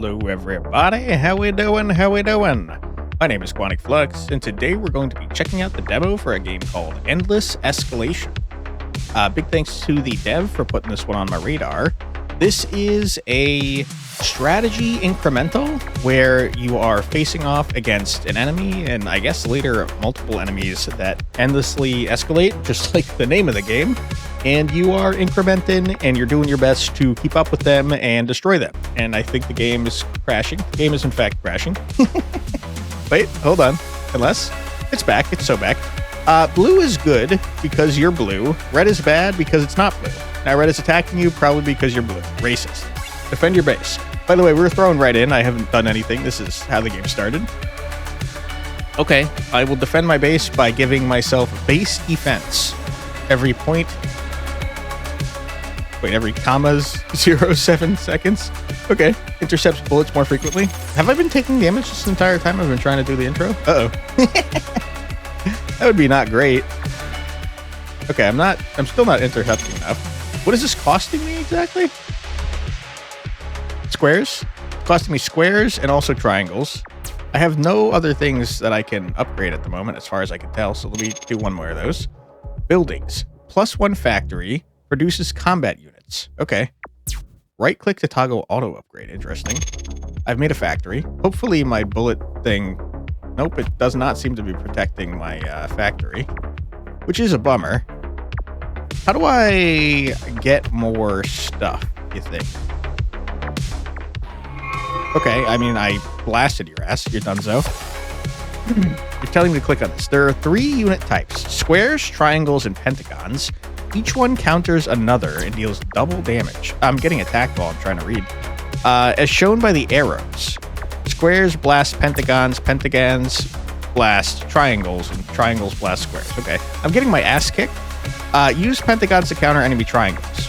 Hello everybody, how we doing? My name is Quantic Flux, and today we're going to be checking out the demo for a game called Endless Escalation. Big thanks to the dev for putting this one on my radar. This is a strategy incremental where you are facing off against an enemy, and I guess later multiple enemies that endlessly escalate, just like the name of the game. And you are incrementing and you're doing your best to keep up with them and destroy them. And I think the game is crashing. The game is in fact crashing. Wait, hold on. Unless it's back. It's so back. Blue is good because you're blue. Red is bad because it's not blue. Now red is attacking you probably because you're blue. Racist. Defend your base. By the way, we're throwing right in. I haven't done anything. This is how the game started. Okay, I will defend my base by giving myself base defense. Every point. Wait, every commas 0.7 seconds? Okay. Intercepts bullets more frequently. Have I been taking damage this entire time I've been trying to do the intro? Uh-oh. That would be not great. Okay, I'm still not intercepting enough. What is this costing me exactly? Squares? It's costing me squares and also triangles. I have no other things that I can upgrade at the moment as far as I can tell, so let me do one more of those. Buildings. +1 factory. Produces combat units. Okay. Right-click to toggle auto-upgrade. Interesting. I've made a factory. Hopefully my bullet thing... Nope, it does not seem to be protecting my factory. Which is a bummer. How do I get more stuff, you think? Okay, I mean, I blasted your ass. You're donezo. You're telling me to click on this. There are 3 unit types. Squares, triangles, and pentagons. Each one counters another and deals double damage. I'm getting attacked while I'm trying to read. As shown by the arrows. Squares blast pentagons, pentagons blast triangles, and triangles blast squares. Okay, I'm getting my ass kicked. Use pentagons to counter enemy triangles.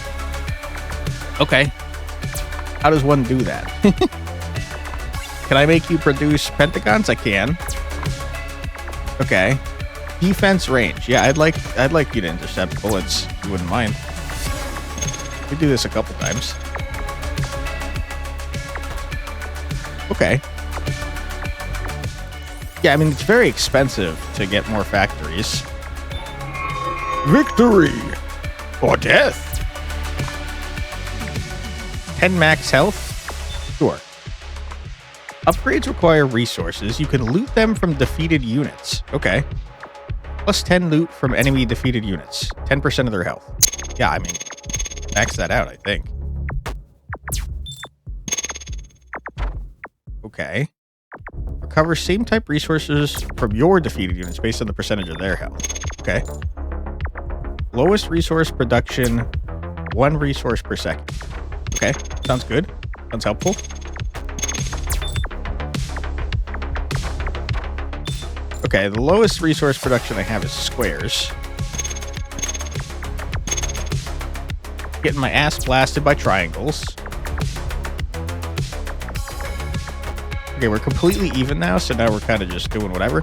Okay. How does one do that? Can I make you produce pentagons? I can. Okay. Defense range. Yeah, I'd like you to intercept bullets. If you wouldn't mind. We do this a couple times. Okay. Yeah, I mean, it's very expensive to get more factories. Victory or death. 10 max health? Sure. Upgrades require resources. You can loot them from defeated units. Okay. +10 loot from enemy defeated units. 10% of their health. Yeah, I mean, max that out, I think. Okay. Recover same type resources from your defeated units based on the percentage of their health. Okay. Lowest resource production, 1 resource per second. Okay, sounds good. Sounds helpful. Okay, the lowest resource production I have is squares. Getting my ass blasted by triangles. Okay, we're completely even now, so now we're kind of just doing whatever.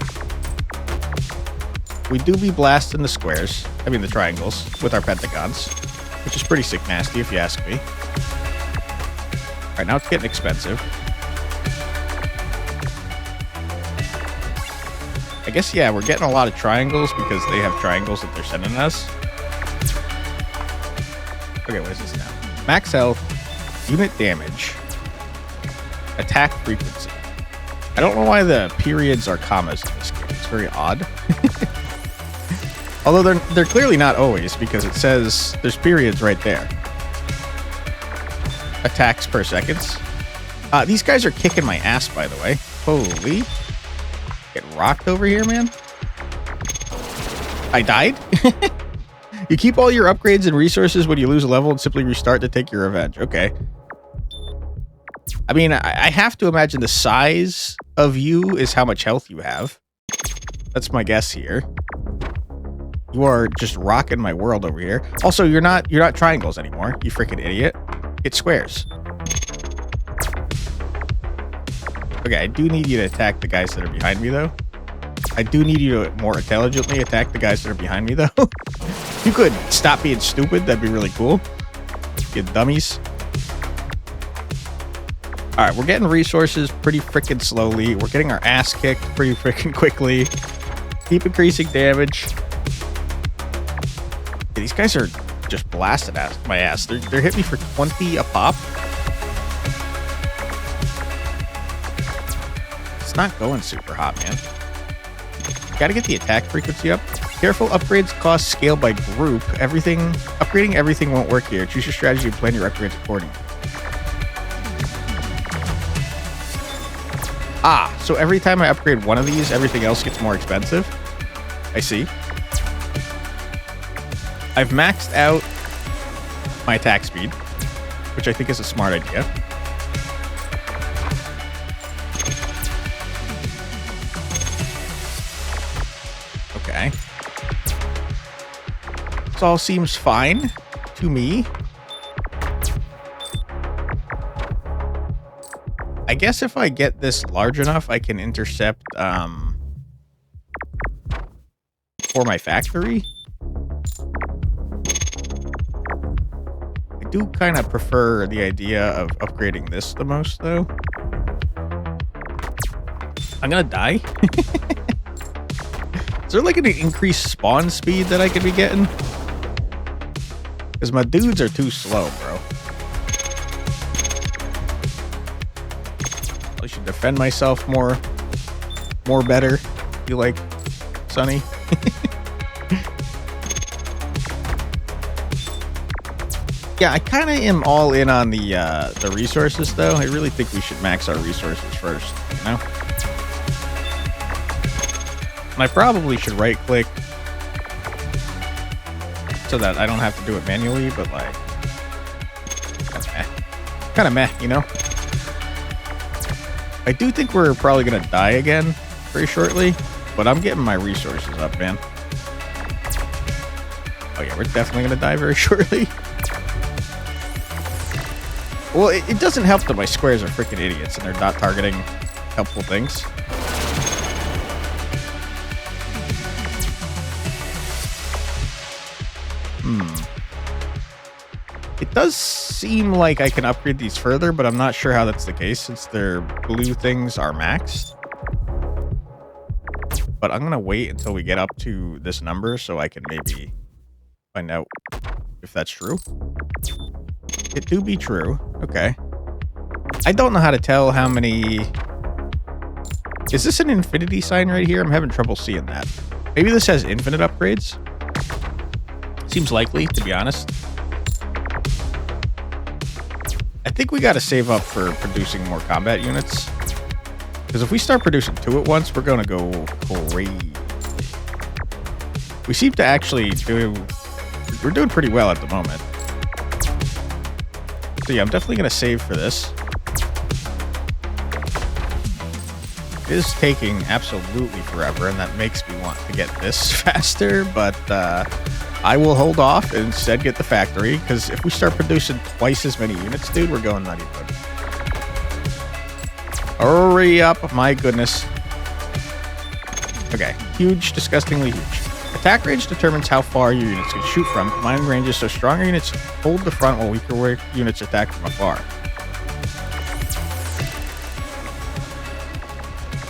We do be blasting the squares, I mean the triangles, with our pentagons, which is pretty sick nasty if you ask me. Alright, now it's getting expensive. I guess, yeah, we're getting a lot of triangles because they have triangles that they're sending us. Okay, what is this now? Max health, unit damage, attack frequency. I don't know why the periods are commas in this game. It's very odd. Although they're clearly not always, because it says there's periods right there. Attacks per seconds. These guys are kicking my ass, by the way. Holy... Get rocked over here, man. I died? You keep all your upgrades and resources when you lose a level and simply restart to take your revenge. Okay. I mean, I have to imagine the size of you is how much health you have. That's my guess here. You are just rocking my world over here. Also, you're not triangles anymore, you freaking idiot. It's squares. Okay, I do need you to attack the guys that are behind me, though. I do need you to more intelligently attack the guys that are behind me, though. If you could stop being stupid, that'd be really cool. You dummies. All right, we're getting resources pretty freaking slowly. We're getting our ass kicked pretty freaking quickly. Keep increasing damage. Yeah, these guys are just blasted at my ass. They're hitting me for 20 a pop. It's not going super hot, man. Gotta get the attack frequency up. Careful, upgrades cost scale by group. Upgrading everything won't work here. Choose your strategy and plan your upgrades accordingly. Ah, so every time I upgrade one of these, everything else gets more expensive. I see. I've maxed out my attack speed, which I think is a smart idea. Okay. This all seems fine to me. I guess if I get this large enough, I can intercept for my factory. I do kind of prefer the idea of upgrading this the most, though. I'm gonna die. Is there like an increased spawn speed that I could be getting? Because my dudes are too slow, bro. I should defend myself more better. You like, Sonny? Yeah, I kind of am all in on the resources, though. I really think we should max our resources first, you know? And I probably should right-click so that I don't have to do it manually, but like, kind of meh, you know? I do think we're probably going to die again very shortly, but I'm getting my resources up, man. Oh yeah, we're definitely going to die very shortly. Well, it doesn't help that my squares are freaking idiots and they're not targeting helpful things. It does seem like I can upgrade these further, but I'm not sure how that's the case since their blue things are maxed. But I'm going to wait until we get up to this number so I can maybe find out if that's true. It do be true. Okay. I don't know how to tell how many... Is this an infinity sign right here? I'm having trouble seeing that. Maybe this has infinite upgrades. Seems likely, to be honest. I think we got to save up for producing more combat units. Because if we start producing 2 at once, we're going to go crazy. We seem to actually do... We're doing pretty well at the moment. So yeah, I'm definitely going to save for this. It is taking absolutely forever, and that makes me want to get this faster, but I will hold off and instead get the factory, because if we start producing twice as many units, dude, we're going nutty mode. Hurry up, my goodness. Okay, huge, disgustingly huge. Attack range determines how far your units can shoot from. Combined ranges, so stronger units hold the front while weaker units attack from afar.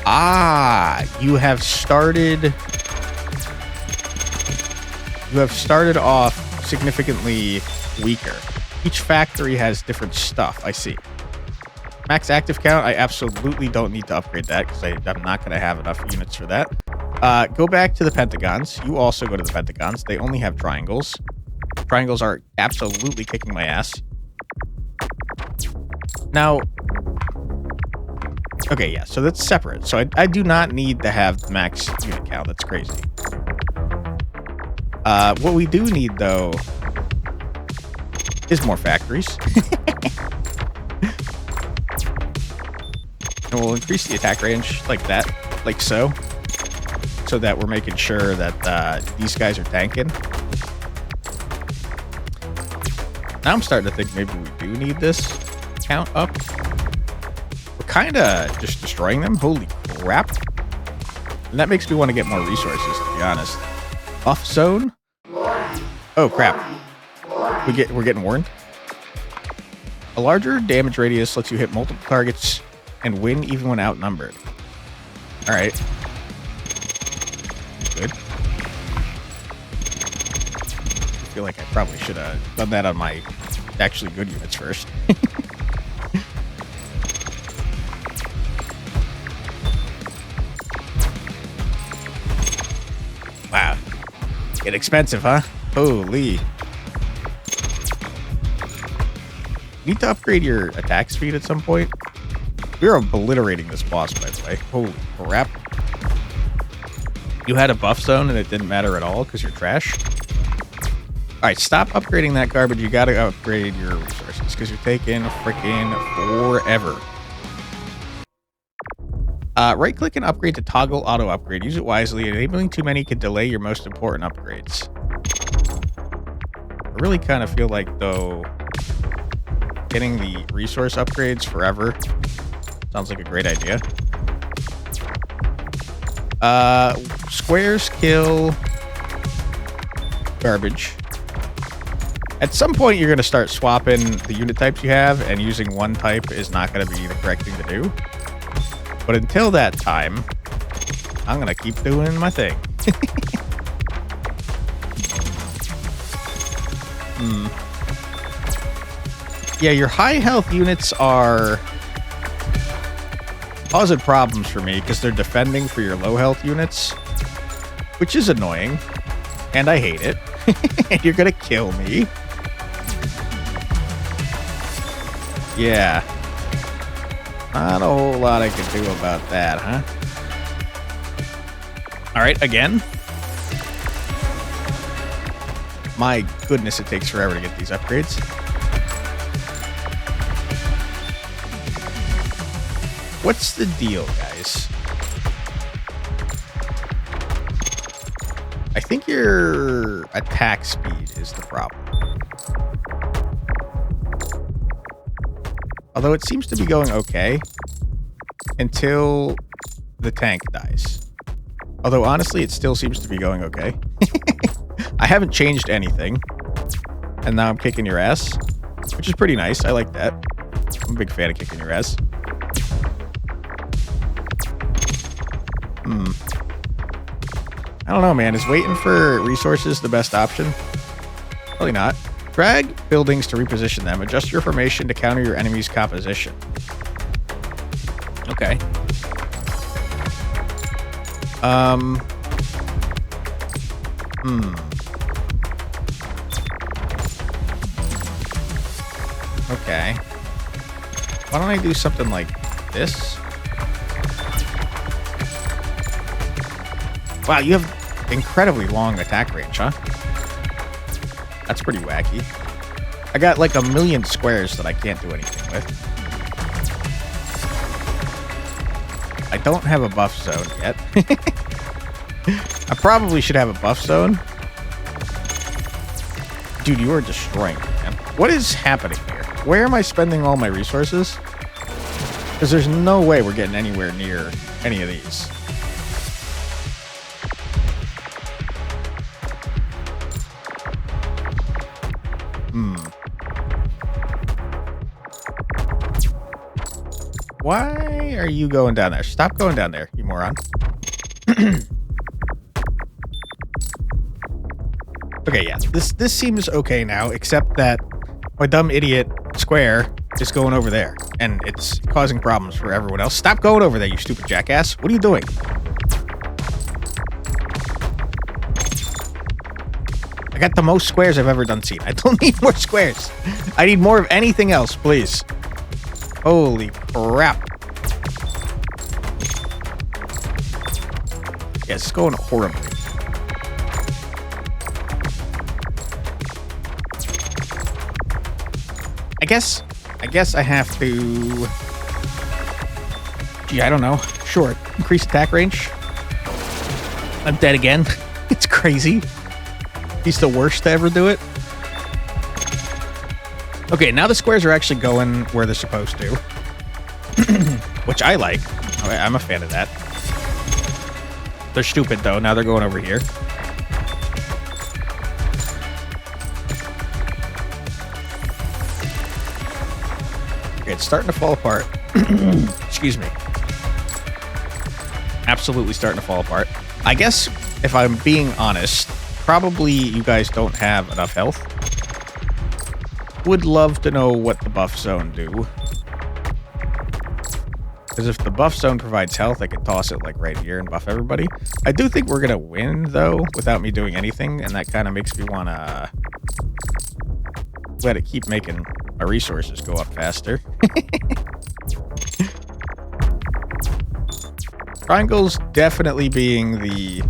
Ah, you have started off significantly weaker. Each factory has different stuff. I see. Max active count, I absolutely don't need to upgrade that because I'm not going to have enough units for that. Go back to the pentagons. You also go to the pentagons. They only have triangles. Triangles are absolutely kicking my ass. Now, okay, yeah, so that's separate. So I do not need to have the max unit count. That's crazy. What we do need, though, is more factories. And we'll increase the attack range like that, like so. So that we're making sure that these guys are tanking. Now I'm starting to think maybe we do need this count up. We're kind of just destroying them. Holy crap. And that makes me want to get more resources, to be honest. Off zone? Oh, crap. We're getting warned? A larger damage radius lets you hit multiple targets and win even when outnumbered. All right. Good. I feel like I probably should have done that on my actually good units first. Wow. Get expensive, huh? Holy. Need to upgrade your attack speed at some point. We're obliterating this boss, by the way. Holy crap. You had a buff zone and it didn't matter at all because you're trash. Alright, stop upgrading that garbage. You gotta upgrade your resources because you're taking freaking forever. Right-click and upgrade to toggle auto-upgrade. Use it wisely. Enabling too many can delay your most important upgrades. I really kind of feel like, though, getting the resource upgrades forever sounds like a great idea. Squares kill garbage. At some point, you're going to start swapping the unit types you have, and using one type is not going to be the correct thing to do. But until that time, I'm going to keep doing my thing. Yeah, your high health units are causing problems for me because they're defending for your low health units, which is annoying, and I hate it. And you're going to kill me. Yeah. Not a whole lot I can do about that, huh? Alright, again. My goodness, it takes forever to get these upgrades. What's the deal, guys? I think your attack speed is the problem. Although it seems to be going okay until the tank dies. Although honestly, it still seems to be going okay. I haven't changed anything. And now I'm kicking your ass, which is pretty nice. I like that. I'm a big fan of kicking your ass. I don't know, man. Is waiting for resources the best option? Probably not. Drag buildings to reposition them. Adjust your formation to counter your enemy's composition. Okay. Okay. Why don't I do something like this? Wow, you have incredibly long attack range, huh? That's pretty wacky. I got like a million squares that I can't do anything with. I don't have a buff zone yet. I probably should have a buff zone. Dude, you are destroying me, man. What is happening here? Where am I spending all my resources? Because there's no way we're getting anywhere near any of these. Why are you going down there? Stop going down there, you moron. Okay, yeah. This seems okay now, except that my dumb idiot square is going over there, and it's causing problems for everyone else. Stop going over there, you stupid jackass. What are you doing? I got the most squares I've ever done seen. I don't need more squares. I need more of anything else, please. Holy crap. Yeah, it's going horribly. I guess I have to... Gee, I don't know. Sure, increase attack range. I'm dead again. It's crazy. He's the worst to ever do it. Okay, now the squares are actually going where they're supposed to. Which I like. I'm a fan of that. They're stupid, though. Now they're going over here. it's starting to fall apart. Excuse me. Absolutely starting to fall apart. I guess, if I'm being honest, probably you guys don't have enough health. Would love to know what the buff zone do. Because if the buff zone provides health, I could toss it like right here and buff everybody. I do think we're going to win, though, without me doing anything. And that kind of makes me want to let it keep making my resources go up faster. Triangles definitely being the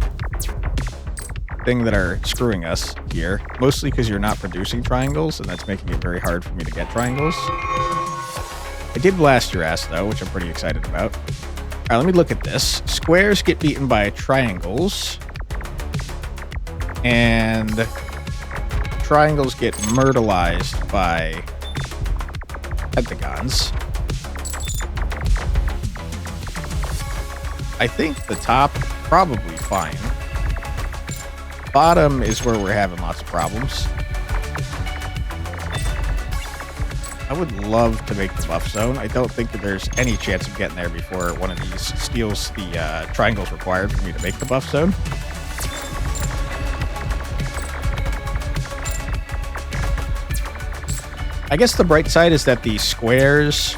thing that are screwing us here. Mostly because you're not producing triangles, and that's making it very hard for me to get triangles. I did blast your ass, though, which I'm pretty excited about. All right, let me look at this. Squares get beaten by triangles. And triangles get myrtleized by pentagons. I think the top, probably fine. Bottom is where we're having lots of problems. I would love to make the buff zone. I don't think that there's any chance of getting there before one of these steals the triangles required for me to make the buff zone. I guess the bright side is that the squares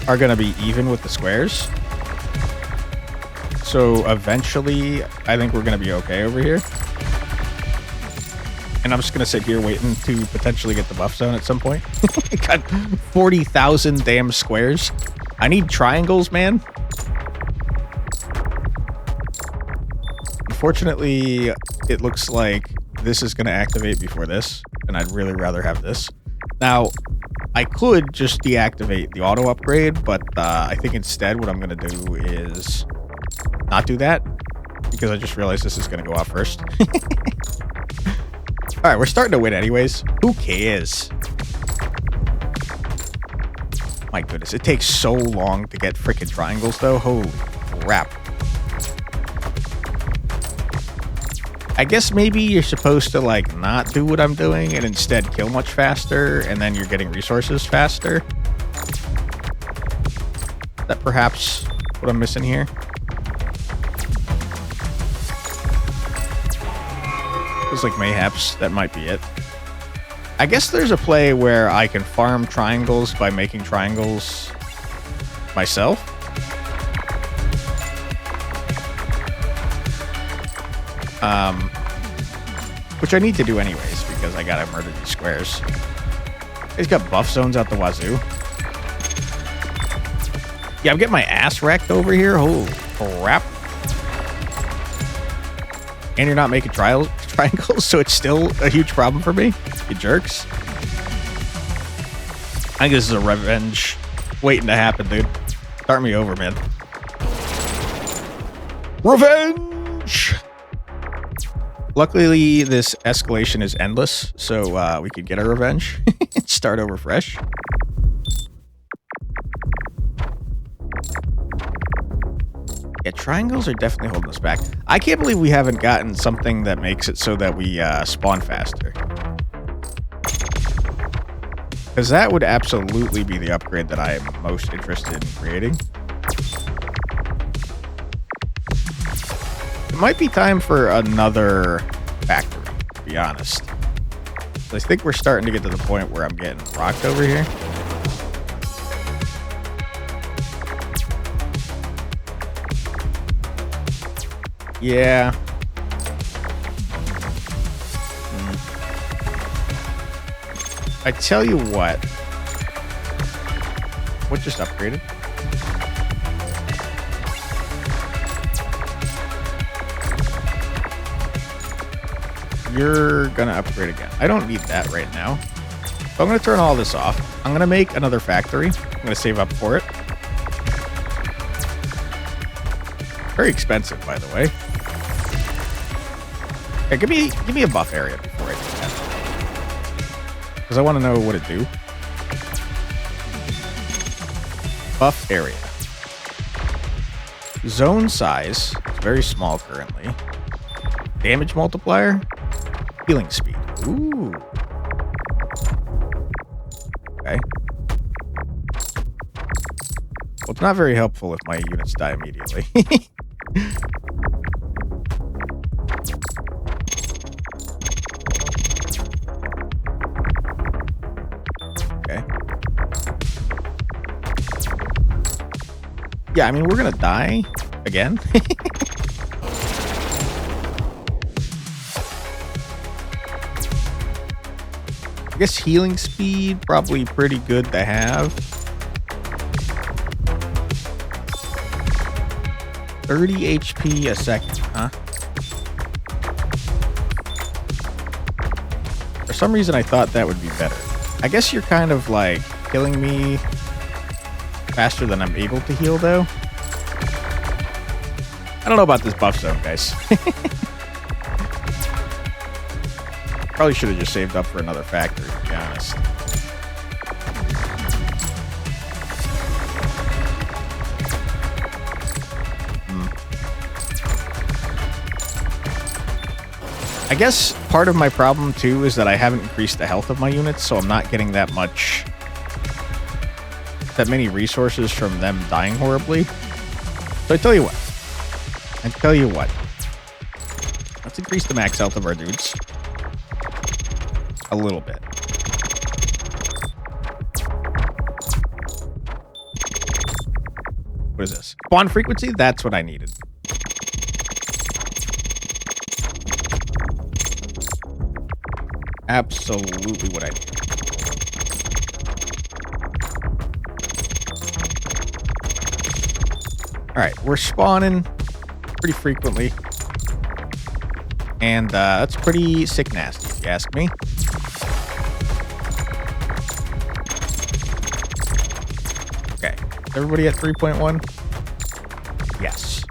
are going to be even with the squares. So eventually, I think we're going to be okay over here. And I'm just going to sit here waiting to potentially get the buff zone at some point. Got 40,000 damn squares. I need triangles, man. Unfortunately, it looks like this is going to activate before this. And I'd really rather have this. Now, I could just deactivate the auto upgrade. But I think instead what I'm going to do is not do that. Because I just realized this is going to go off first. All right, we're starting to win anyways. Who cares? My goodness, it takes so long to get freaking triangles, though. Holy crap. I guess maybe you're supposed to, like, not do what I'm doing and instead kill much faster, and then you're getting resources faster. Is that perhaps what I'm missing here? Feels like mayhaps that might be it. I guess there's a play where I can farm triangles by making triangles myself. Which I need to do anyways because I gotta murder these squares. He's got buff zones out the wazoo. Yeah, I'm getting my ass wrecked over here. Holy crap. And you're not making triangles, so it's still a huge problem for me. You jerks. I think this is a revenge waiting to happen, dude. Start me over, man. Revenge! Luckily, this escalation is endless, so we could get our revenge and start over fresh. Yeah, triangles are definitely holding us back. I can't believe we haven't gotten something that makes it so that we spawn faster. Because that would absolutely be the upgrade that I am most interested in creating. It might be time for another factory, to be honest. I think we're starting to get to the point where I'm getting rocked over here. Yeah. I tell you what. What just upgraded? You're gonna upgrade again. I don't need that right now. So I'm gonna turn all this off. I'm gonna make another factory. I'm gonna save up for it. Very expensive, by the way. Okay, give me a buff area before I do that. Because I want to know what it do. Buff area. Zone size is very small currently. Damage multiplier. Healing speed. Ooh. Okay. Not very helpful if my units die immediately. Okay. Yeah, I mean, we're gonna die again. I guess healing speed, probably pretty good to have. 30 HP a second, huh? For some reason, I thought that would be better. I guess you're kind of like killing me faster than I'm able to heal, though. I don't know about this buff zone, guys. Probably should have just saved up for another factory, to be honest. I guess part of my problem, too, is that I haven't increased the health of my units, so I'm not getting that many resources from them dying horribly. So I tell you what. Let's increase the max health of our dudes. A little bit. What is this? Spawn frequency? That's what I needed. Absolutely what I need. Alright, we're spawning pretty frequently. And that's pretty sick nasty, if you ask me. Okay, everybody at 3.1? Yes.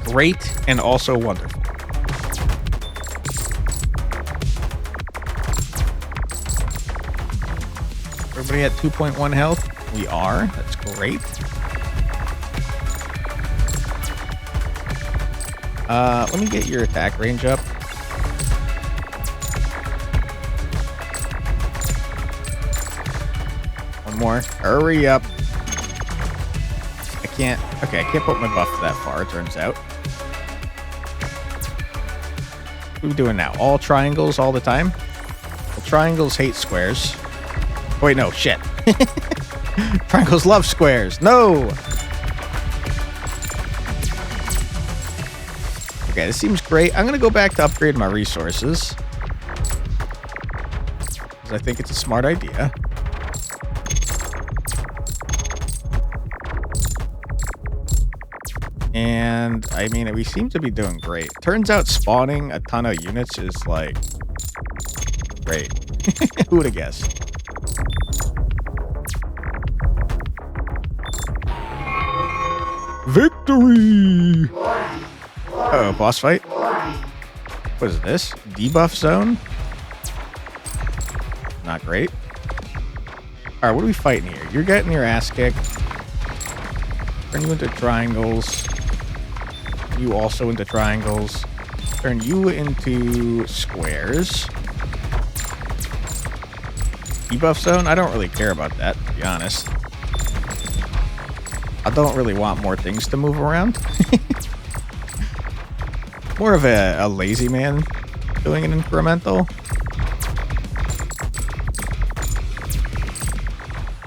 Great and also wonderful. Everybody at 2.1 health? We are. That's great. Let me get your attack range up. One more. Hurry up. I can't put my buff that far, it turns out. What are we doing now? All triangles all the time? Well, triangles hate squares. Wait, no, shit. Triangles love squares. No! Okay, this seems great. I'm going to go back to upgrade my resources. Because I think it's a smart idea. And, I mean, we seem to be doing great. Turns out spawning a ton of units is, like, great. Who would have guessed? Victory! Uh-oh, boss fight? What is this? Debuff zone? Not great. Alright, what are we fighting here? You're getting your ass kicked. Turn you into triangles. You also into triangles. Turn you into squares. Debuff zone? I don't really care about that, to be honest. I don't really want more things to move around. More of a lazy man doing an incremental.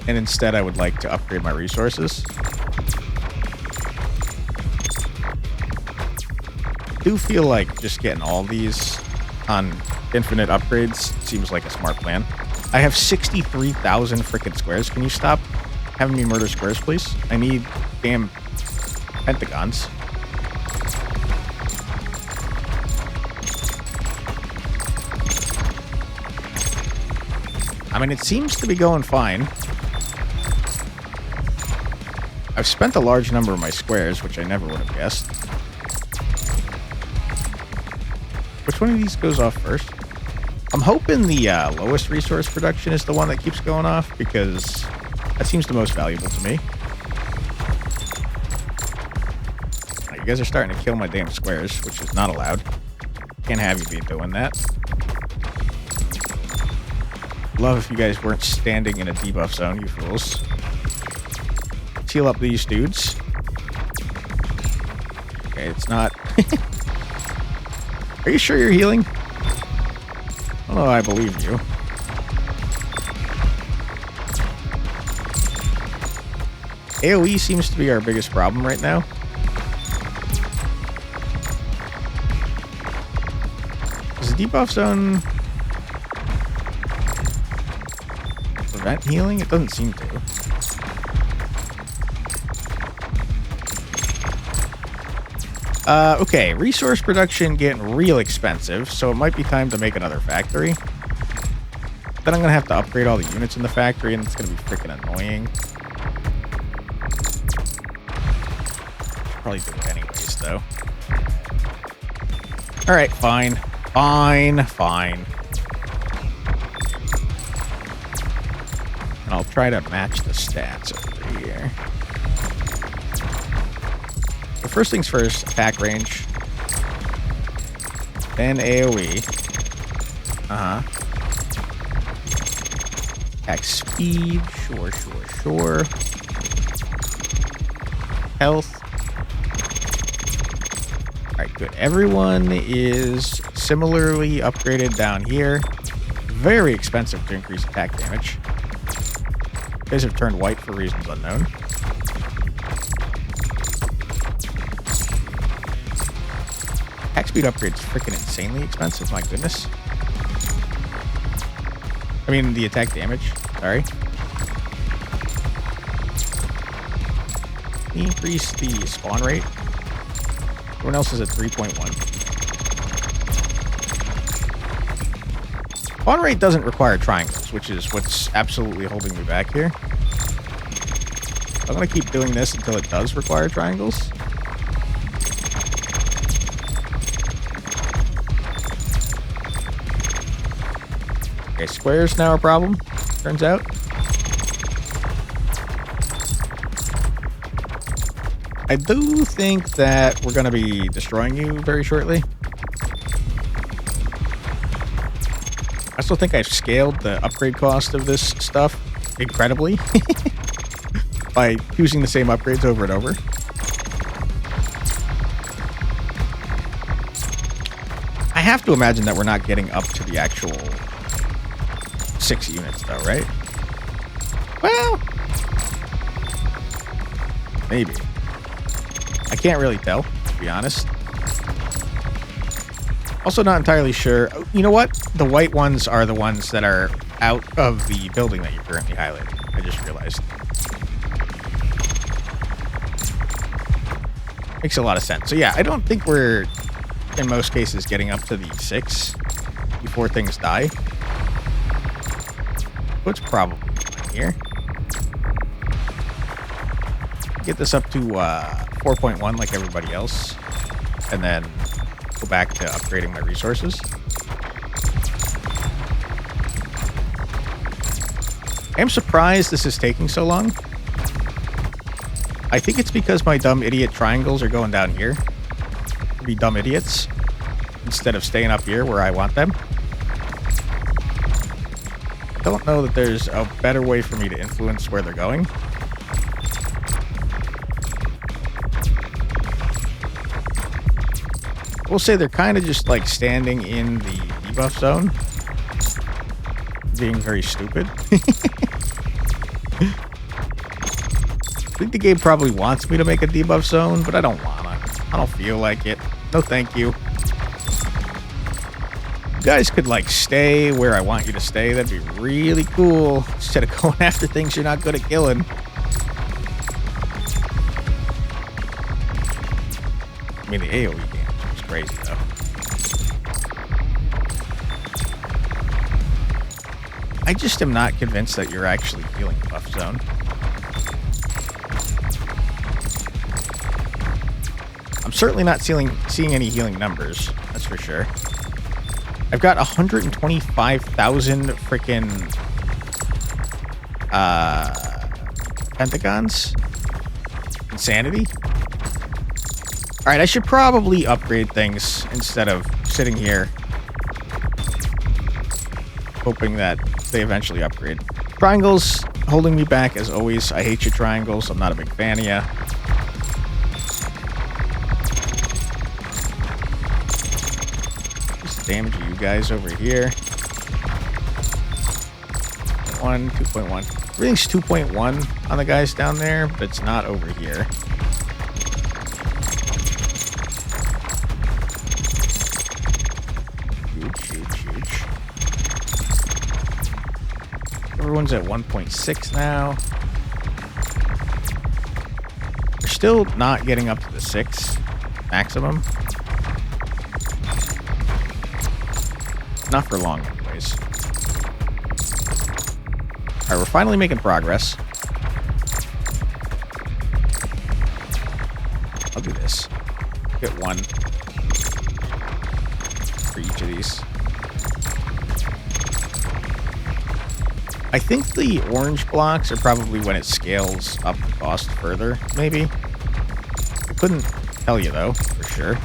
And instead I would like to upgrade my resources. I do feel like just getting all these on infinite upgrades seems like a smart plan. I have 63,000 freaking squares. Can you stop having me murder squares, please? I need damn pentagons. I mean, it seems to be going fine. I've spent a large number of my squares, which I never would have guessed. Which one of these goes off first? I'm hoping the lowest resource production is the one that keeps going off, because that seems the most valuable to me. You guys are starting to kill my damn squares, which is not allowed. Can't have you be doing that. Love if you guys weren't standing in a debuff zone, you fools. Let's heal up these dudes. Okay, it's not. Are you sure you're healing? Oh, I believe you. AoE seems to be our biggest problem right now. Does the debuff zone prevent healing? It doesn't seem to. Okay, resource production getting real expensive, so it might be time to make another factory. Then I'm gonna have to upgrade all the units in the factory, and it's gonna be freaking annoying. Probably do it anyways, though. Alright, fine. Fine. And I'll try to match the stats over here. But first things first, attack range. Then AoE. Attack speed. Sure. Health. Alright, good. Everyone is similarly upgraded down here. Very expensive to increase attack damage. You guys have turned white for reasons unknown. Attack speed upgrade's freaking insanely expensive, my goodness. I mean, the attack damage. Sorry. Increase the spawn rate. Everyone else is at 3.1. Spawn rate doesn't require triangles, which is what's absolutely holding me back here. I'm going to keep doing this until it does require triangles. Okay, squares now a problem, turns out. I do think that we're going to be destroying you very shortly. I still think I've scaled the upgrade cost of this stuff incredibly by using the same upgrades over and over. I have to imagine that we're not getting up to the actual 6 units though, right? Well, maybe. I can't really tell, to be honest. Also not entirely sure. You know what? The white ones are the ones that are out of the building that you're currently highlighting. I just realized. Makes a lot of sense. So yeah, I don't think we're, in most cases, getting up to the 6 before things die. What's probably fine here? Get this up to 4.1 like everybody else, and then go back to upgrading my resources. I'm surprised this is taking so long. I think it's because my dumb idiot triangles are going down here. Be dumb idiots instead of staying up here where I want them. I don't know that there's a better way for me to influence where they're going. We'll say they're kind of just like standing in the debuff zone, being very stupid. I think the game probably wants me to make a debuff zone, but I don't wanna. I don't feel like it. No thank you. You guys could like stay where I want you to stay. That'd be really cool. Instead of going after things you're not good at killing. I mean, the AoE damage is crazy, though. I just am not convinced that you're actually feeling the buff zone. I'm certainly not seeing any healing numbers, that's for sure. I've got 125,000 freaking pentagons. Insanity. Alright, I should probably upgrade things instead of sitting here hoping that they eventually upgrade. Triangles, holding me back as always. I hate your triangles. I'm not a big fan of ya. Just damage you guys over here. 2.1. Everything's 2.1 on the guys down there, but it's not over here. Huge. Everyone's at 1.6 now. We're still not getting up to the 6 maximum. Not for long, anyways. All right, we're finally making progress. I'll do this. Get one for each of these. I think the orange blocks are probably when it scales up the cost further, maybe. I couldn't tell you, though, for sure.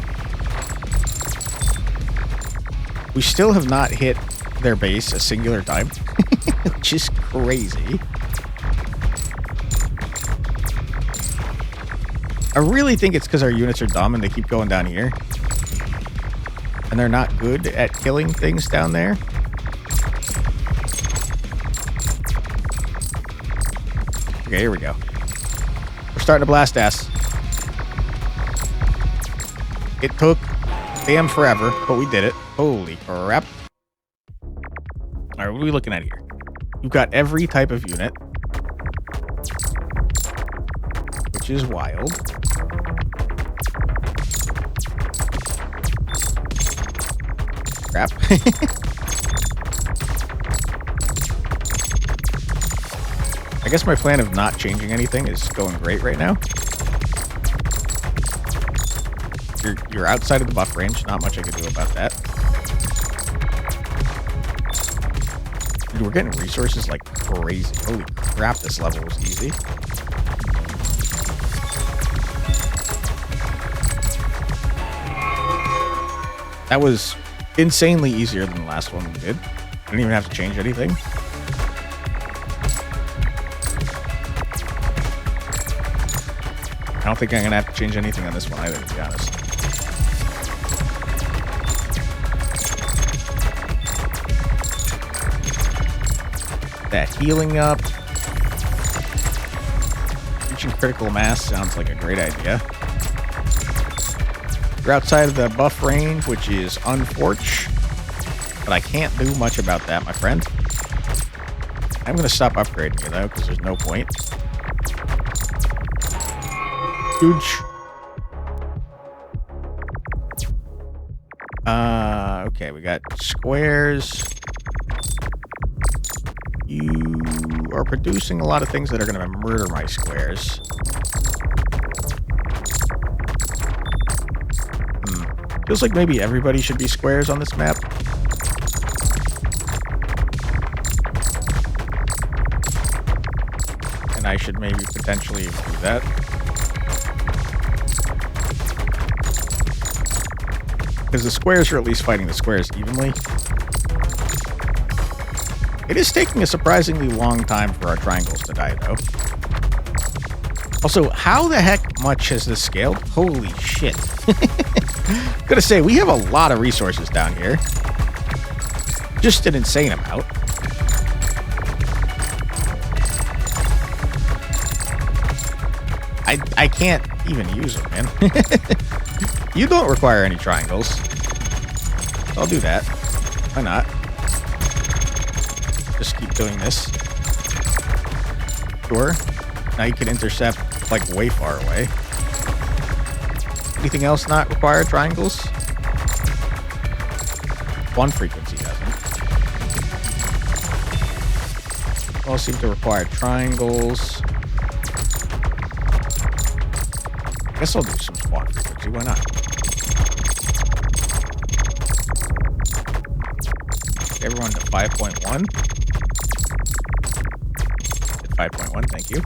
We still have not hit their base a singular time, which is crazy. I really think it's because our units are dumb and they keep going down here. And they're not good at killing things down there. Okay, here we go. We're starting to blast ass. It took damn forever, but we did it. Holy crap. Alright, what are we looking at here? You've got every type of unit. Which is wild. Crap. I guess my plan of not changing anything is going great right now. You're outside of the buff range. Not much I can do about that. Dude, we're getting resources like crazy. Holy crap, this level was easy. That was insanely easier than the last one we did. I didn't even have to change anything. I don't think I'm going to have to change anything on this one either, to be honest. That healing up. Reaching critical mass sounds like a great idea. You're outside of the buff range, which is unfortunate. But I can't do much about that, my friend. I'm going to stop upgrading you, though, because there's no point. Huge. Okay, we got squares. You are producing a lot of things that are going to murder my squares. Feels like maybe everybody should be squares on this map. And I should maybe potentially do that. Because the squares are at least fighting the squares evenly. It is taking a surprisingly long time for our triangles to die, though. Also, how the heck much has this scaled? Holy shit. Gotta say, we have a lot of resources down here. Just an insane amount. I can't even use them, man. You don't require any triangles. I'll do that. Why not? Just keep doing this. Sure. Now you can intercept, like, way far away. Anything else not require triangles? One frequency doesn't. All seem to require triangles. I guess I'll do some spawn frequency. Why not? Everyone to 5.1. 5.1, thank you.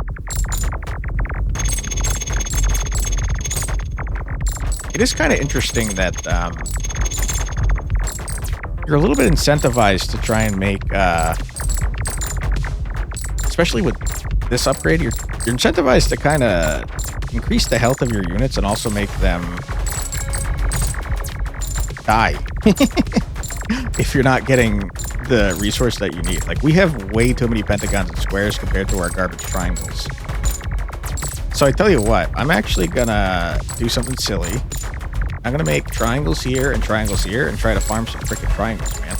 It is kind of interesting that you're a little bit incentivized to try and make, especially with this upgrade, you're incentivized to kind of increase the health of your units and also make them die if you're not getting the resource that you need. Like, we have way too many pentagons and squares compared to our garbage triangles. So I tell you what, I'm actually gonna do something silly. I'm gonna make triangles here and try to farm some freaking triangles, man.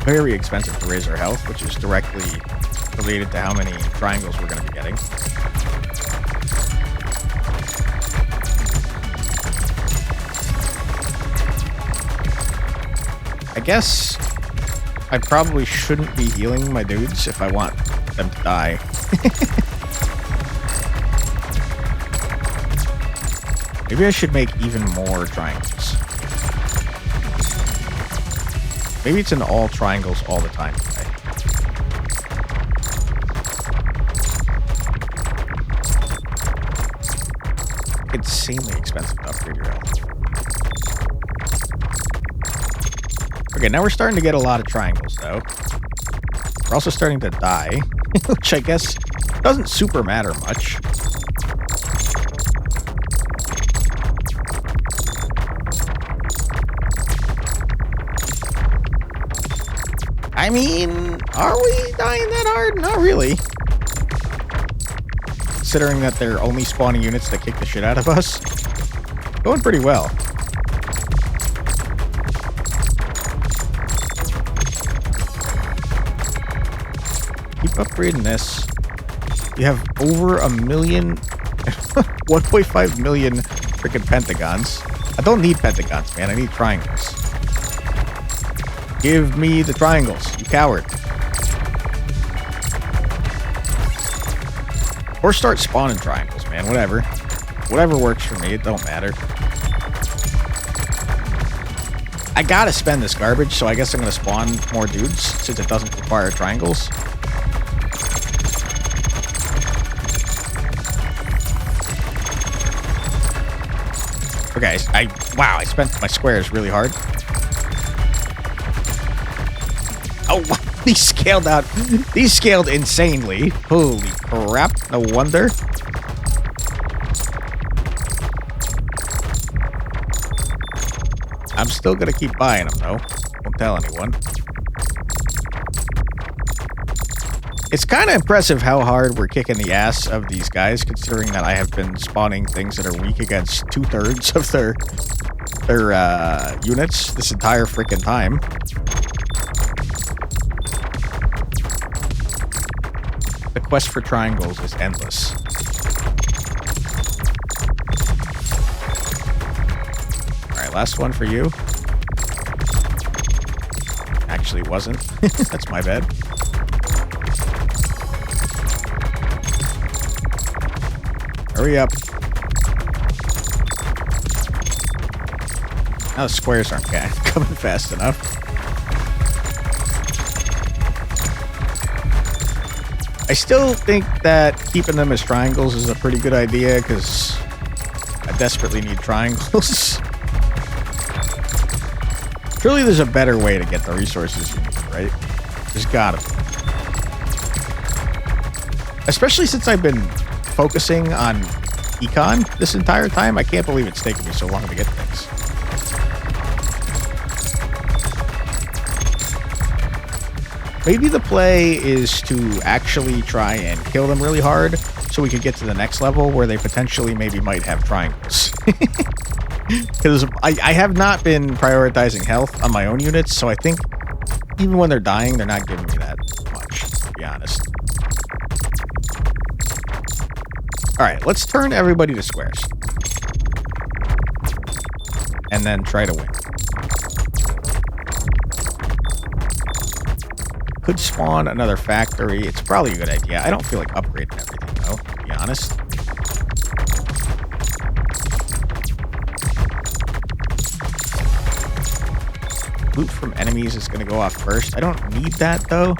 Very expensive to raise our health, which is directly related to how many triangles we're going to be getting. I guess I probably shouldn't be healing my dudes if I want them to die. Maybe I should make even more triangles. Maybe it's in all triangles all the time. Okay. Insanely expensive to upgrade your health. Okay, now we're starting to get a lot of triangles, though. We're also starting to die, which I guess doesn't super matter much. I mean, are we dying that hard? Not really. Considering that they're only spawning units that kick the shit out of us. Going pretty well. Keep upgrading this. You have over 1 million, 1.5 million freaking pentagons. I don't need pentagons, man. I need triangles. Give me the triangles, you coward. Or start spawning triangles, man. Whatever. Whatever works for me. It don't matter. I gotta spend this garbage, so I guess I'm gonna spawn more dudes since it doesn't require triangles. Okay, wow, I spent my squares really hard. Oh, these scaled out. These scaled insanely. Holy crap. No wonder. I'm still going to keep buying them, though. Won't tell anyone. It's kind of impressive how hard we're kicking the ass of these guys, considering that I have been spawning things that are weak against 2/3 of their units this entire freaking time. The quest for triangles is endless. Alright, last one for you. Actually wasn't. That's my bad. Hurry up. Now the squares aren't coming fast enough. I still think that keeping them as triangles is a pretty good idea because I desperately need triangles. Surely there's a better way to get the resources you need, right? There's gotta be. Especially since I've been focusing on econ this entire time. I can't believe it's taken me so long to get things. Maybe the play is to actually try and kill them really hard so we could get to the next level where they potentially maybe might have triangles. Because I have not been prioritizing health on my own units, so I think even when they're dying, they're not giving me that much, to be honest. Alright, let's turn everybody to squares. And then try to win. Could spawn another factory. It's probably a good idea. I don't feel like upgrading everything, though, to be honest. Loot from enemies is going to go off first. I don't need that, though.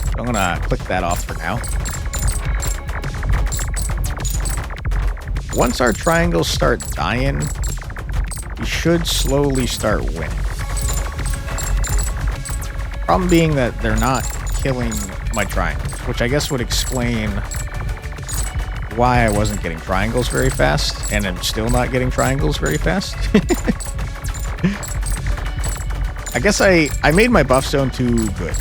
So I'm going to click that off for now. Once our triangles start dying, we should slowly start winning. Problem being that they're not killing my triangles, which I guess would explain why I wasn't getting triangles very fast, and I'm still not getting triangles very fast. I guess I made my buff zone too good.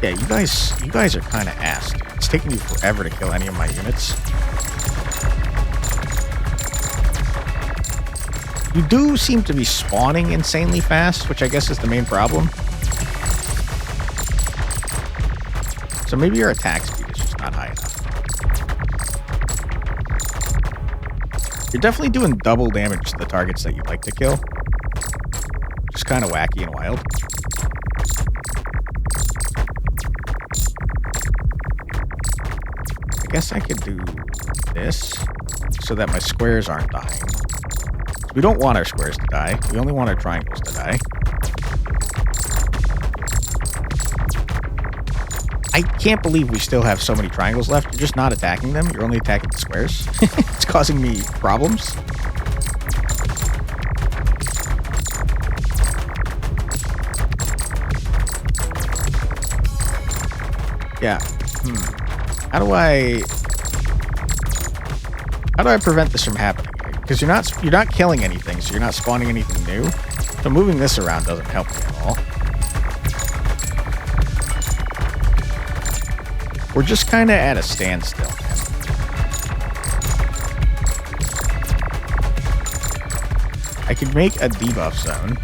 Yeah, you guys are kind of ass. It's taking you forever to kill any of my units. You do seem to be spawning insanely fast, which I guess is the main problem. So maybe your attack speed is just not high enough. You're definitely doing double damage to the targets that you'd like to kill. Just kind of wacky and wild. I guess I could do this so that my squares aren't dying. We don't want our squares to die. We only want our triangles to die. I can't believe we still have so many triangles left. You're just not attacking them. You're only attacking the squares. It's causing me problems. Yeah. How do I prevent this from happening? Because you're not killing anything, so you're not spawning anything new. So moving this around doesn't help me at all. We're just kind of at a standstill, man. I could make a debuff zone.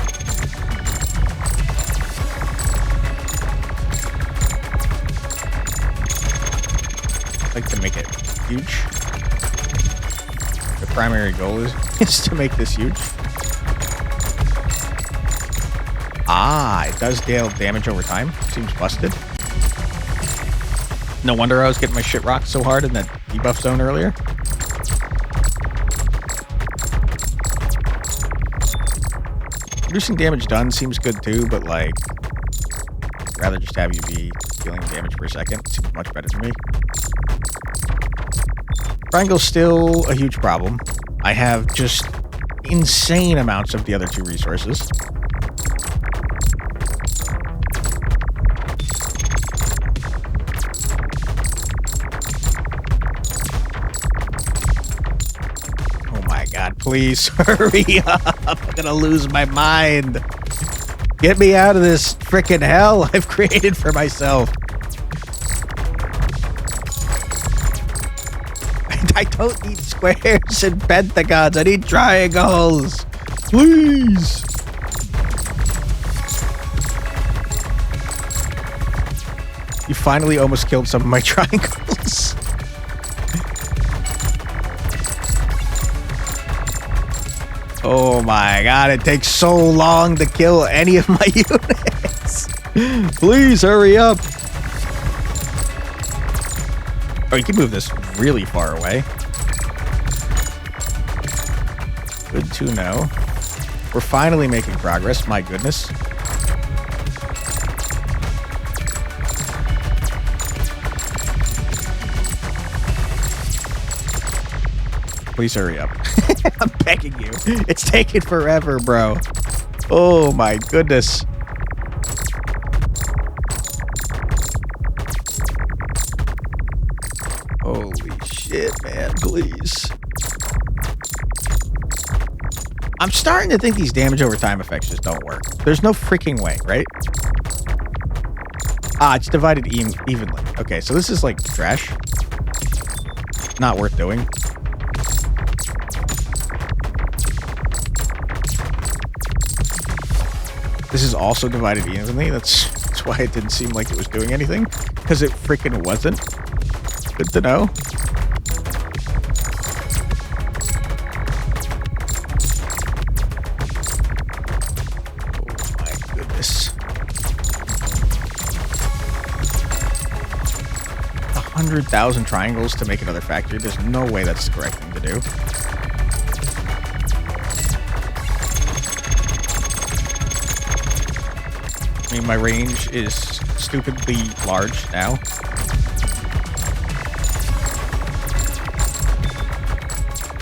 I'd like to make it huge. The primary goal is to make this huge. Ah, it does deal damage over time. Seems busted. No wonder I was getting my shit rocked so hard in that debuff zone earlier. Reducing damage done seems good too, but like, I'd rather just have you be dealing damage per second. Seems much better to me. Triangle's still a huge problem. I have just insane amounts of the other two resources. Oh my god, please hurry up. I'm gonna lose my mind. Get me out of this frickin' hell I've created for myself. I don't need squares and pentagons. I need triangles. Please. You finally almost killed some of my triangles. Oh my god, it takes so long to kill any of my units. Please hurry up. Oh, you can move this really far away. Good to know. We're finally making progress, my goodness. Please hurry up. I'm begging you. It's taking forever, bro. Oh my goodness. Holy shit, man. Please. I'm starting to think these damage over time effects just don't work. There's no freaking way, right? Ah, it's divided evenly. Okay, so this is like trash. Not worth doing. This is also divided evenly. That's why it didn't seem like it was doing anything. Because it freaking wasn't. Good to know. Oh my goodness. 100,000 triangles to make another factory. There's no way that's the correct thing to do. I mean, my range is stupidly large now.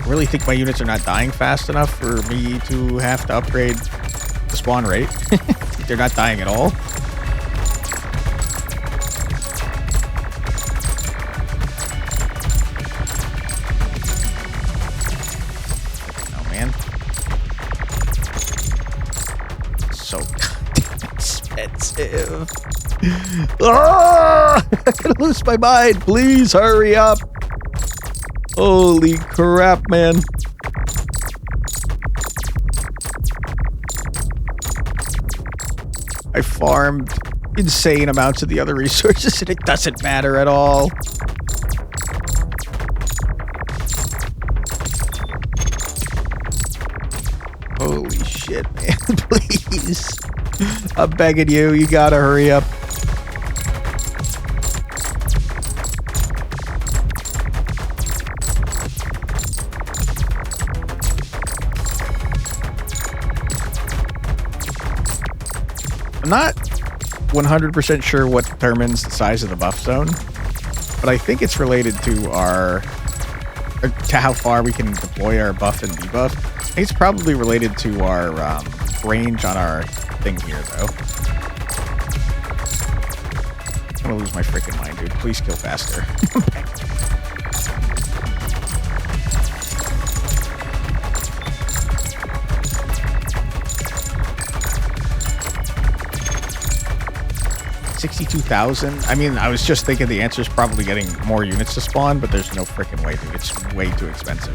really think my units are not dying fast enough for me to have to upgrade the spawn rate. They're not dying at all. Oh, man. So goddamn expensive. Oh, I'm gonna lose my mind. Please hurry up. Holy crap, man. I farmed insane amounts of the other resources and it doesn't matter at all. Holy shit, man. Please. I'm begging you. You gotta hurry up. I'm not 100% sure what determines the size of the buff zone, but I think it's related to to how far we can deploy our buff and debuff. I think it's probably related to our range on our thing here, though. I'm gonna lose my freaking mind, dude. Please kill faster. 62,000. I mean, I was just thinking the answer is probably getting more units to spawn, but there's no freaking way, dude. It's way too expensive.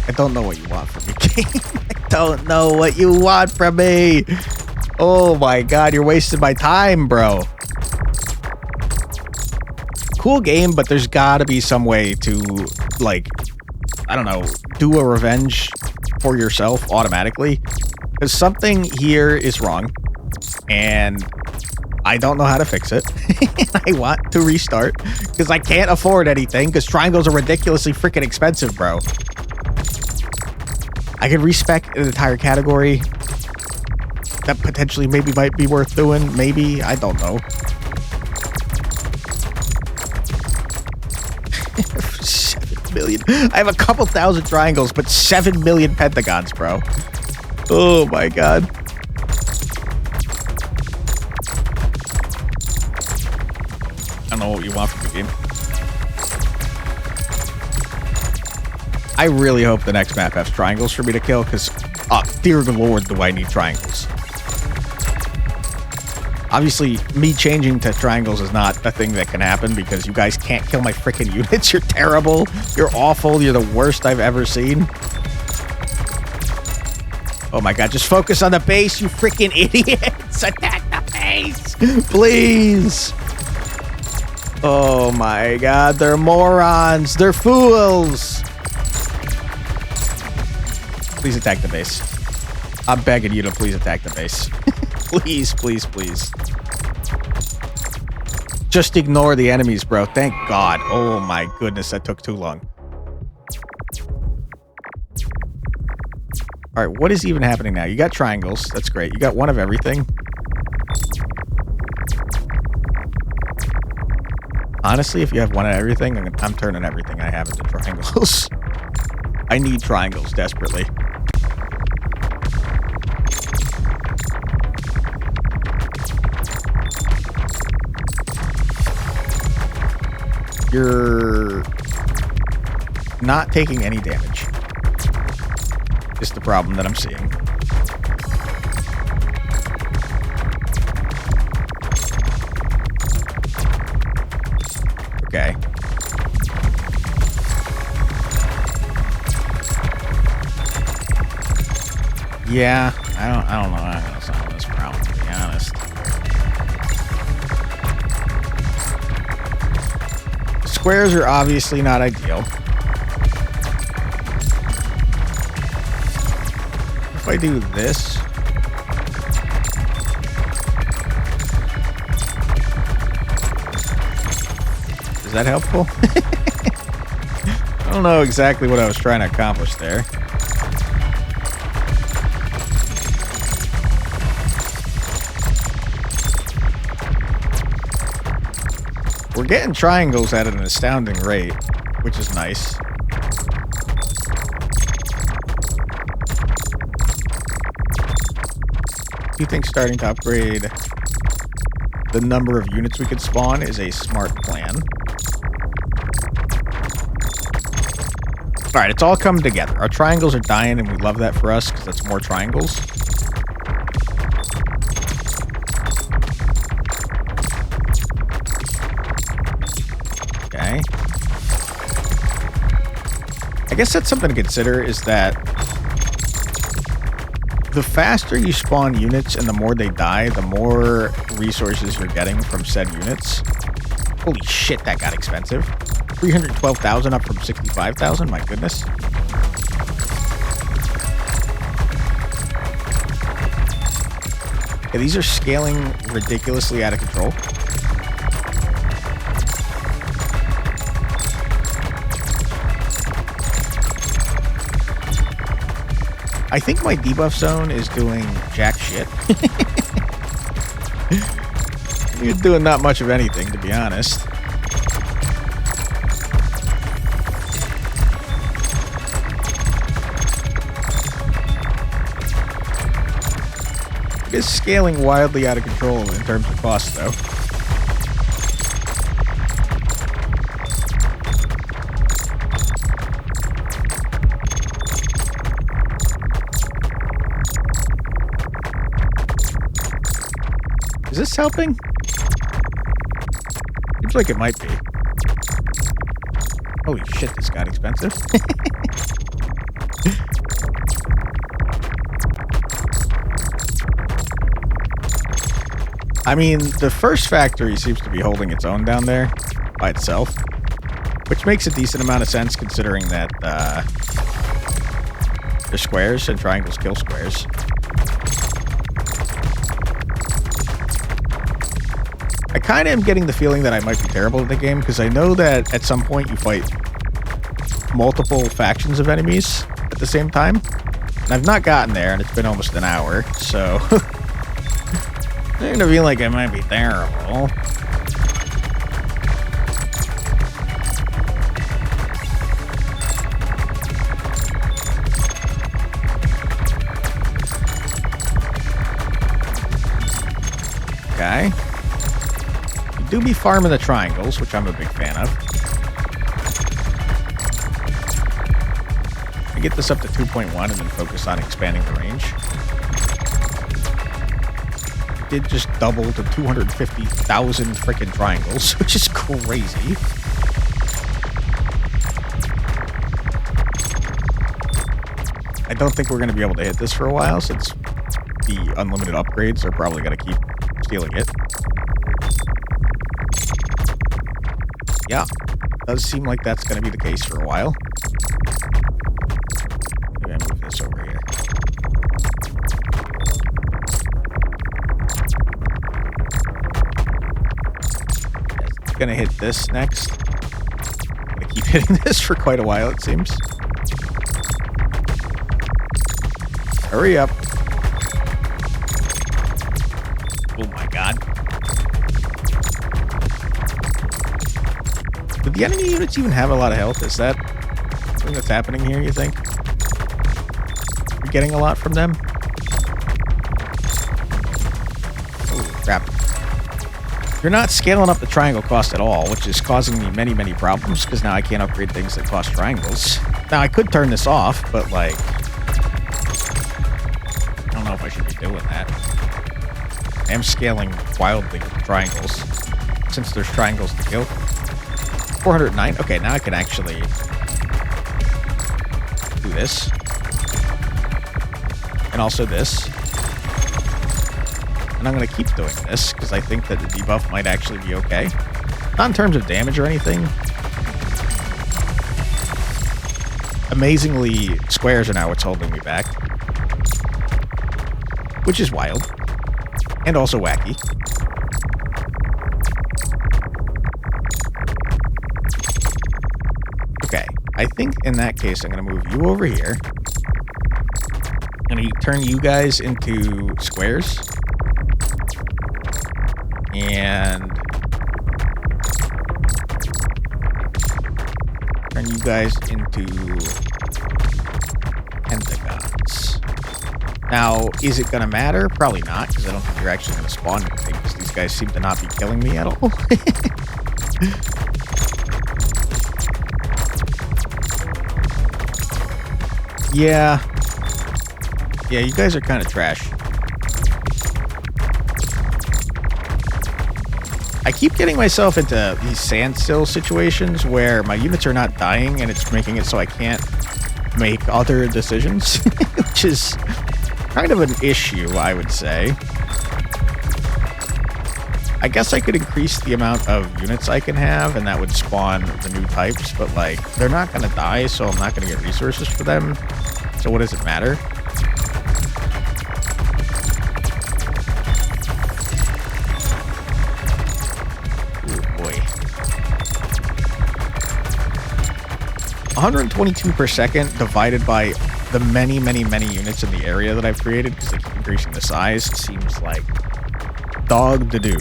I don't know what you want from me, game. I don't know what you want from me. Oh my god, you're wasting my time, bro. Cool game, but there's gotta be some way to, like, I don't know, do a revenge for yourself automatically. Because something here is wrong, and I don't know how to fix it. I want to restart, because I can't afford anything, because triangles are ridiculously freaking expensive, bro. I could respec an entire category. That potentially maybe might be worth doing. Maybe. I don't know. 7 million. I have a couple thousand triangles, but 7 million pentagons, bro. Oh my god. I don't know what you want from the game. I really hope the next map has triangles for me to kill, because, dear lord, do I need triangles. Obviously, me changing to triangles is not a thing that can happen, because you guys can't kill my freaking units. You're terrible. You're awful. You're the worst I've ever seen. Oh my god, just focus on the base, you freaking idiots! Attack the base! Please! Oh my god, they're morons! They're fools! Please attack the base. I'm begging you to please attack the base. Please, please, please. Just ignore the enemies, bro. Thank god. Oh my goodness, that took too long. All right, what is even happening now? You got triangles. That's great. You got one of everything. Honestly, if you have one of everything, I'm turning everything I have into triangles. I need triangles desperately. You're not taking any damage. Is the problem that I'm seeing. Okay. Yeah, I don't know how to solve this problem, to be honest. Squares are obviously not ideal. If I do this, is that helpful? I don't know exactly what I was trying to accomplish there. We're getting triangles at an astounding rate, which is nice. Do you think starting to upgrade the number of units we could spawn is a smart plan? Alright, it's all coming together. Our triangles are dying, and we love that for us, because that's more triangles. Okay. I guess that's something to consider, is that the faster you spawn units and the more they die, the more resources you're getting from said units. Holy shit, that got expensive. 312,000 up from 65,000, my goodness. Okay, these are scaling ridiculously out of control. I think my debuff zone is doing jack shit. You're doing not much of anything, to be honest. It is scaling wildly out of control in terms of cost, though. Is this helping? Seems like it might be. Holy shit, this got expensive. I mean, the first factory seems to be holding its own down there by itself, which makes a decent amount of sense considering that they're squares and triangles kill squares. I kind of am getting the feeling that I might be terrible at the game, because I know that at some point you fight multiple factions of enemies at the same time. And I've not gotten there, and it's been almost an hour, so I'm gonna feel like I might be terrible. Okay. Do be farming the triangles, which I'm a big fan of. I get this up to 2.1 and then focus on expanding the range. It did just double to 250,000 freaking triangles, which is crazy. I don't think we're going to be able to hit this for a while, since the unlimited upgrades are probably going to keep stealing it. Yeah, does seem like that's going to be the case for a while. Maybe I move this over here. It's going to hit this next. I'm going to keep hitting this for quite a while, it seems. Hurry up. Oh my god. Do the enemy units even have a lot of health? Is that something that's happening here, you think? You're getting a lot from them? Oh, crap. You're not scaling up the triangle cost at all, which is causing me many, many problems, because now I can't upgrade things that cost triangles. Now, I could turn this off, but, like, I don't know if I should be doing that. I am scaling wildly with triangles, since there's triangles to kill. 409. Okay, now I can actually do this. And also this. And I'm going to keep doing this, because I think that the debuff might actually be okay. Not in terms of damage or anything. Amazingly, squares are now what's holding me back. Which is wild. And also wacky. Okay, I think in that case I'm going to move you over here. I'm going to turn you guys into squares. And turn you guys into pentagons. Now, is it going to matter? Probably not, because I don't think you're actually going to spawn anything, because these guys seem to not be killing me at all. Yeah. Yeah, you guys are kind of trash. I keep getting myself into these standstill situations where my units are not dying and it's making it so I can't make other decisions, which is kind of an issue, I would say. I guess I could increase the amount of units I can have and that would spawn the new types, but like they're not going to die, so I'm not going to get resources for them. So what does it matter? Oh boy. 122 per second divided by the many units in the area that I've created, because they keep increasing the size, seems like dog to do.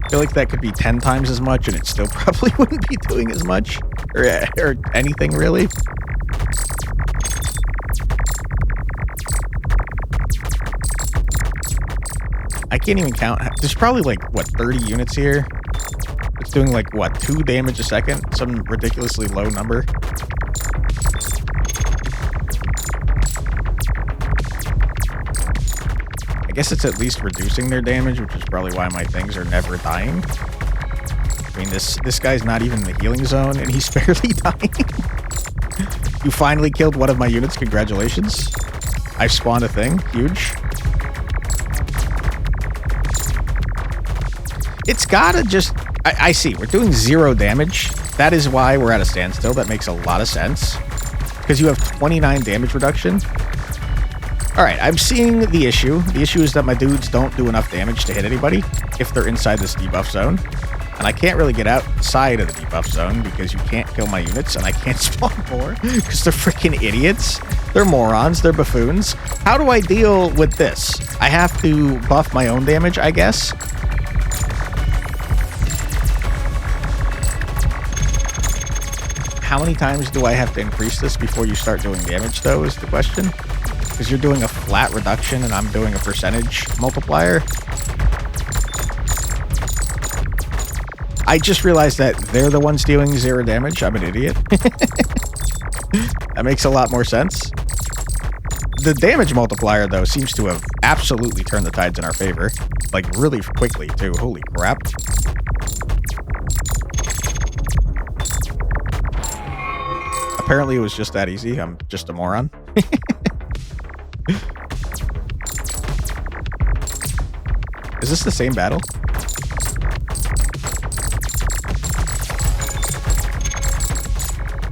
I feel like that could be 10 times as much and it still probably wouldn't be doing as much or anything really. I can't even count. There's probably like, what, 30 units here? It's doing like, what, 2 damage a second? Some ridiculously low number. I guess it's at least reducing their damage, which is probably why my things are never dying. I mean, this guy's not even in the healing zone, and he's barely dying. You finally killed one of my units. Congratulations. I spawned a thing. Huge. It's gotta just... I see. We're doing 0 damage. That is why we're at a standstill. That makes a lot of sense. Because you have 29 damage reduction. Alright, I'm seeing the issue. The issue is that my dudes don't do enough damage to hit anybody if they're inside this debuff zone. And I can't really get outside of the debuff zone because you can't kill my units and I can't spawn more because they're freaking idiots. They're morons. They're buffoons. How do I deal with this? I have to buff my own damage, I guess. How many times do I have to increase this before you start doing damage, though, is the question. Because you're doing a flat reduction and I'm doing a percentage multiplier. I just realized that they're the ones dealing 0 damage. I'm an idiot. That makes a lot more sense. The damage multiplier, though, seems to have absolutely turned the tides in our favor. Like, really quickly, too. Holy crap. Apparently it was just that easy. I'm just a moron. Is this the same battle?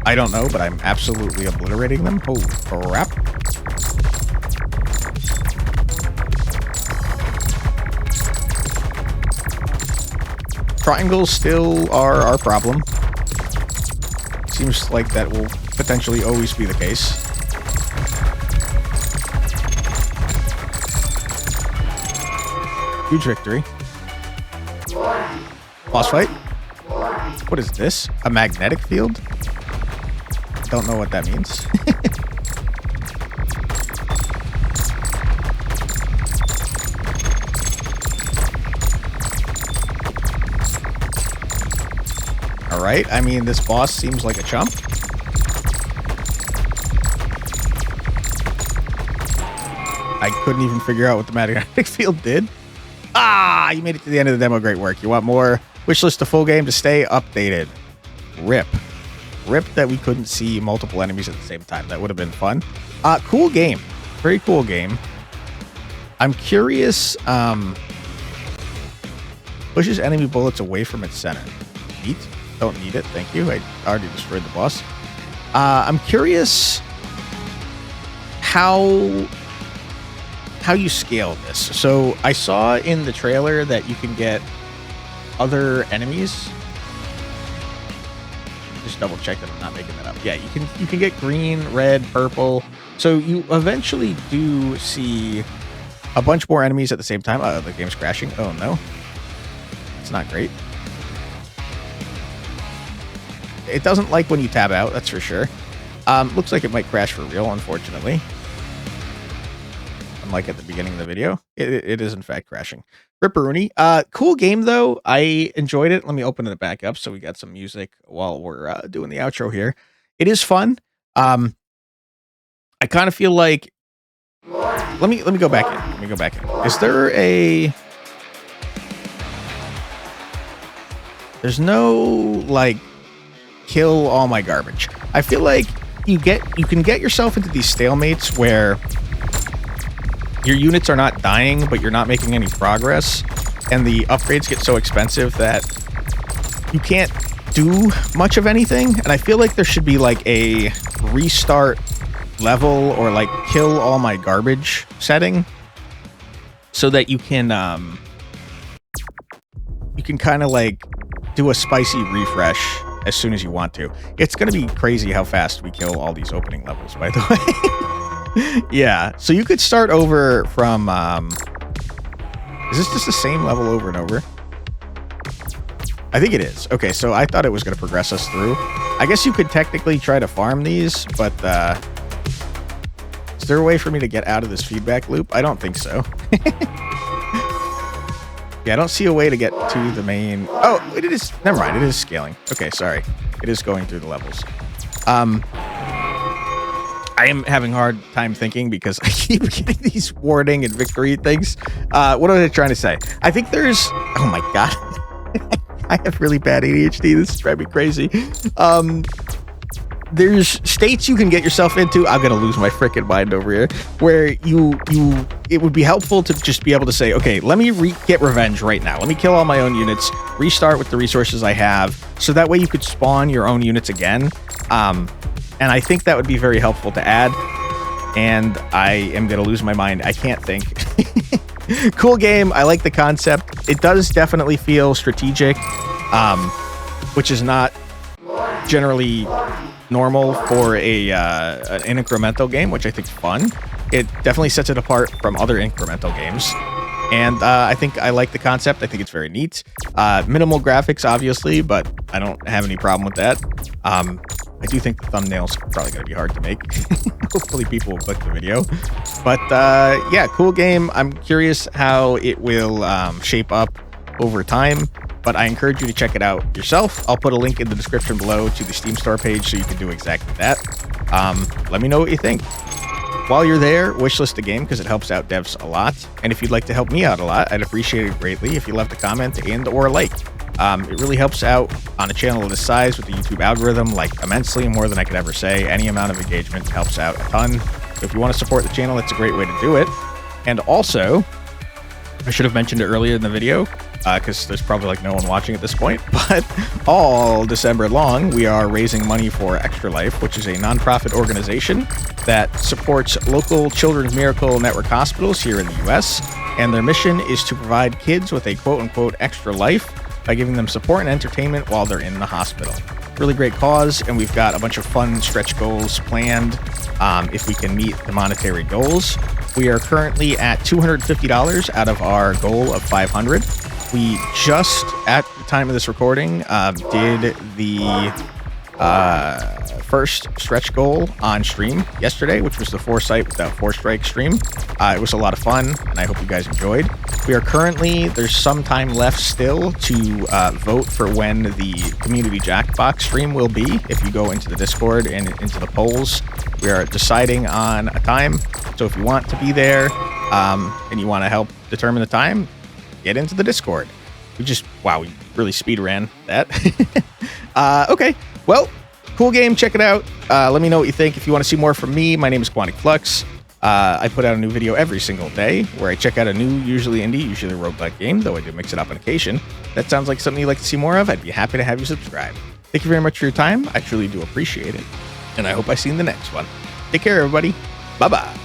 I don't know, but I'm absolutely obliterating them. Holy crap. Triangles still are our problem. Seems like that will potentially always be the case. Huge victory. Boss fight. What is this? A magnetic field? Don't know what that means. Alright, I mean, this boss seems like a chump. I couldn't even figure out what the magnetic field did. Ah, you made it to the end of the demo. Great work. You want more? Wishlist to full game to stay updated. RIP. RIP that we couldn't see multiple enemies at the same time. That would have been fun. Cool game. Very cool game. I'm curious. Pushes enemy bullets away from its center. Neat. Don't need it. Thank you. I already destroyed the boss. I'm curious how you scale this. So I saw in the trailer that you can get other enemies. Just double check that I'm not making that up. Yeah, you can get green, red, purple. So you eventually do see a bunch more enemies at the same time. Oh, the game's crashing. Oh no. It's not great. it doesn't like when you tab out, that's for sure. Looks like it might crash for real, unfortunately. Unlike at the beginning of the video, it is in fact crashing. Ripperoonie. Cool game though. I enjoyed it. Let me open it back up so we got some music while we're doing the outro here. It is fun. I kind of feel like let me go back in. Let me go back in. Is there a There's no like kill all my garbage. I feel like you can get yourself into these stalemates where your units are not dying, but you're not making any progress, and the upgrades get so expensive that you can't do much of anything. And I feel like there should be like a restart level or like kill all my garbage setting so that you can kind of like do a spicy refresh as soon as you want to. It's going to be crazy how fast we kill all these opening levels, by the way. Yeah, so you could start over from is this just the same level over and over? I think it is. Okay, so I thought it was going to progress us through. I guess you could technically try to farm these, but is there a way for me to get out of this feedback loop? I don't think so. Yeah, I don't see a way to get to the main. Oh, it is. Never mind. It is scaling. Okay, sorry. It is going through the levels. I am having a hard time thinking because I keep getting these warning and victory things. What was I trying to say? I think there's. Oh my god. I have really bad ADHD. This is driving me crazy. There's states you can get yourself into. I'm gonna lose my freaking mind over here. Where it would be helpful to just be able to say, okay, let me get revenge right now. Let me kill all my own units, restart with the resources I have, so that way you could spawn your own units again. And I think that would be very helpful to add. And I am gonna lose my mind. I can't think. Cool game. I like the concept. It does definitely feel strategic, which is not generally normal for an incremental game, which I think is fun. It definitely sets it apart from other incremental games, and I think I like the concept. I think it's very neat. Minimal graphics, obviously, but I don't have any problem with that. I do think the thumbnail's probably going to be hard to make. Hopefully people will click the video. But yeah, cool game. I'm curious how it will shape up over time, but I encourage you to check it out yourself. I'll put a link in the description below to the Steam store page so you can do exactly that. Let me know what you think. While you're there, wishlist the game because it helps out devs a lot. And if you'd like to help me out a lot, I'd appreciate it greatly if you left a comment and or a like. It really helps out on a channel of this size with the YouTube algorithm, like immensely, more than I could ever say. Any amount of engagement helps out a ton. So if you want to support the channel, it's a great way to do it. And also, I should have mentioned it earlier in the video, because there's probably like no one watching at this point, but all December long, we are raising money for Extra Life, which is a nonprofit organization that supports local Children's Miracle Network hospitals here in the US. And their mission is to provide kids with a quote-unquote extra life by giving them support and entertainment while they're in the hospital. Really great cause, and we've got a bunch of fun stretch goals planned if we can meet the monetary goals. We are currently at $250 out of our goal of $500. We just, at the time of this recording, did the first stretch goal on stream yesterday, which was the Foresight Without Forstrike stream. It was a lot of fun, and I hope you guys enjoyed. We are currently, there's some time left still to vote for when the Community Jackbox stream will be. If you go into the Discord and into the polls, we are deciding on a time. So if you want to be there and you want to help determine the time, get into the Discord. Wow, we really speed ran that. Okay, well, cool game. Check it out. Let me know what you think. If you want to see more from me, my name is Quantic Flux. I put out a new video every single day where I check out a new, usually indie, usually roguelike game, though I do mix it up on occasion. That sounds like something you'd like to see more of. I'd be happy to have you subscribe. Thank you very much for your time. I truly do appreciate it. And I hope I see you in the next one. Take care, everybody. Bye-bye.